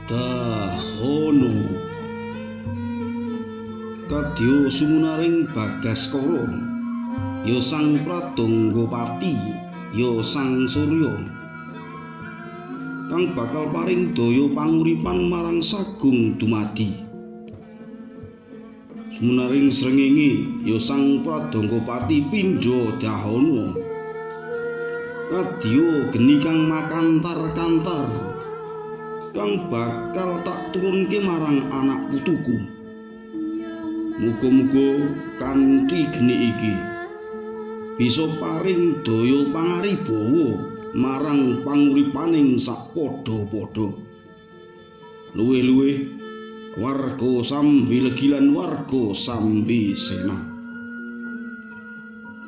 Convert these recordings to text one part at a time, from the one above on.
Dahono kadya sumunaring Bagaskara ya sang Pradonggapati ya sang Surya kang bakal paring daya panguripan marang Sagung dumadi. Sumunaring srengenge ya sang Pradonggapati Pindha Dahono kadya geni kang makantar-kantar kang bakal tak turunke marang anak putuku. Muga-muga kanthi geni iki bisa paring daya pangaribawa marang panguripaning sapadha-padha. Luwih-luwih warga Sambilegi lan warga Sambisena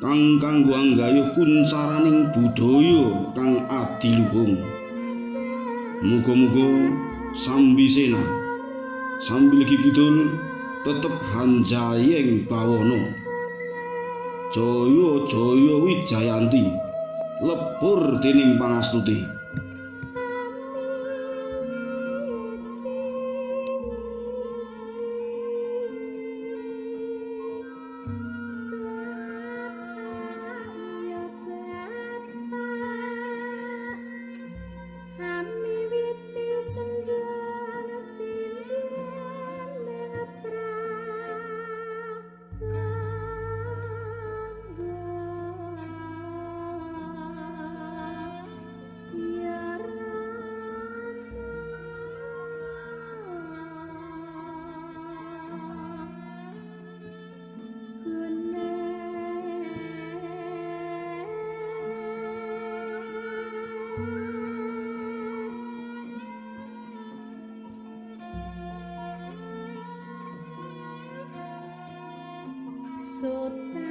kang kanggo anggayuh kuncaraning budaya kang adiluhung. Muga-muga Sambisena Sambilegi Kidul tetep hanjayeng bawana. Jaya-jaya Wijayanti lebur dening pangastuti. Sota